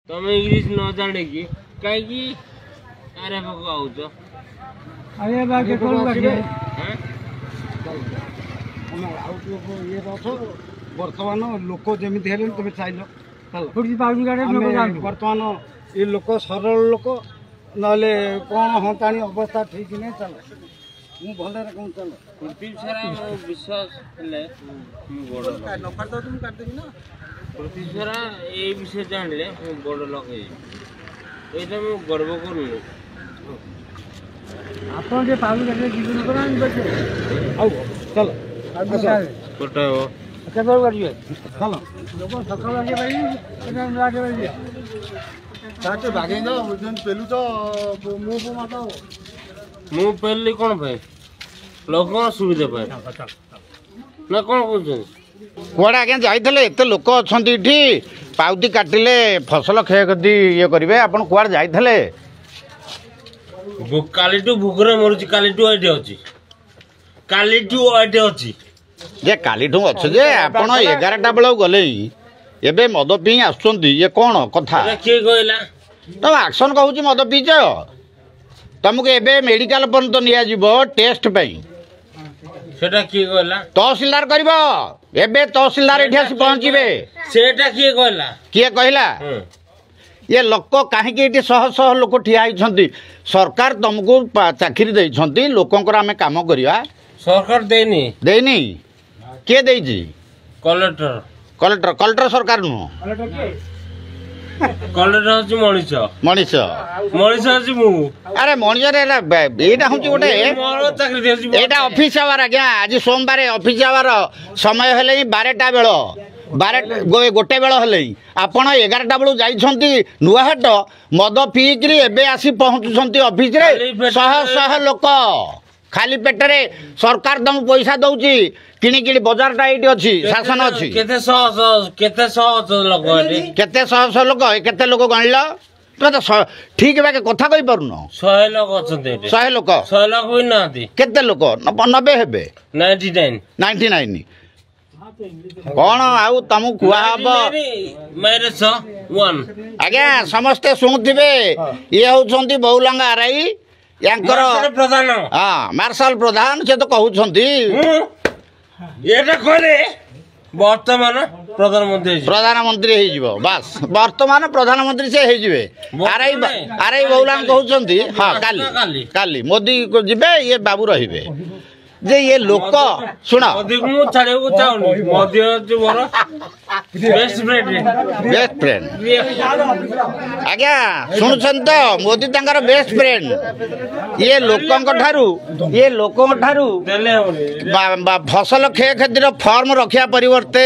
तुम इंग्लिश न जाने की कहीं अरे पको आउच अरे बाकी कौन बाकी है बर्तमान लोक जमी तुम चाहिए बर्तमान ये लोक सरल लोक ना कौन हताणी अवस्था ठीक नहीं चल मु भले कौन चल पृथ्वी सारा विश्वास पृथ्वी सारा ये विषय जानले बड़ लोक ये मु गर्व करूँ आप जीवन चल कोटा हो चलो चल लोग सकाल आगे बागे पेलु तो मु पहले कौन पे लोक सुविधा पाए ना कौन कहते कुआड़े आज्ञा जाइए एत लोक अच्छा पाउती काटिले फसल क्षयक्षति ये करेंगे आपड़ कुआड़े जाइए कालीटू भूखरे मरुची कालीटू एटे अच्छी कालीटू एटे अच्छी जे कालीठू अच्छे जे आपण 11टा बेल गले एबे मद पी आसुचंती ये कौन कथा किए कहला तुम एक्शन कहूँ मद पीच तुमको एबे मेडिकल पर्यंत निया जीवो टेस्ट पई सेटा किए कहला तहसीलदार करिवो एबे तहसीलदार एठी आसी पहुंचीबे सेटा किए कहला किए कहला ये लोक कहीं शह शह लोक ठिया होती सरकार तुमको चाकरी देइछंती लोकंकर आमे काम करिया सरकार देनी देनी किए देइछि कलेक्टर कलेक्टर कलेक्टर सरकार नुह कलेक्टर हচ্ছে मनीष मनीष मनीष हচ্ছে मु अरे मनीष एटा हूँ गोटे एटा ऑफिस आवर आज्ञा आज सोमवार ऑफिस आवर समय हेले 12टा बेल 12 गोटे बेल हेले आपण 11टा बेलू जाइछंती नुआहाट मद पीकरी एबे आसी पहुँचुछंती ऑफिस रे शह शह लोक खाली पेटरे सरकार तुमको पैसा दौची किणी किणी बजारटा ये अच्छी शासन अच्छी केते सह लोक केते शह शह लोक केते लोक गणिल तो ठीक बाके कथा कहि पारुन 100 लोक अछंते 100 लोक 100 लोक होई नांती केते लोक 90 हेबे 99 कौन आउ तुमको कुआ हब मैरेज 1 आज्ञा समस्ते शुणुथिबे ये होउछंती बहुलांगा आरआई यांकर प्रधान हाँ मार्शल प्रधान से तो कहउछंती एटा करे वर्तमान प्रधानमंत्री हो जिवो बस वर्तमान प्रधानमंत्री से हो जिवे आरआई बहुलांग कहउछंती हाँ काली काली मोदी को जिबे ये बाबू रहिबे जे ये लोक सुना मोदी को मु छाड़े को चाहूनी मोदी जो मोर बेस्ट फ्रेंड आज्ञा सुनुछन तो मोदी तांकर बेस्ट फ्रेंड ये लोकंक ठारू फसल क्षयक्षतिर फॉर्म रखिया परिवर्ते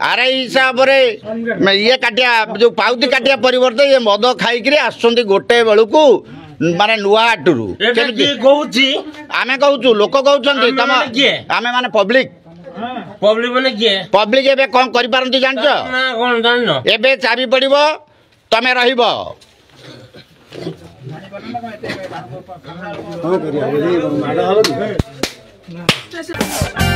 आरआई हिसाब रे ये काटिया जो पाउती काटिया परिवर्ते ये मद खाई आसुचंती गोटे बेलू माने नुआहाटू आमे कहूँ लोक कहते तुम आमे माने पब्लिक माने किए पब्लिक एबे कौन करि पारंती जानछ ना कोन जाननो एबे चाबी पड़िबो तमे रहिबो करिया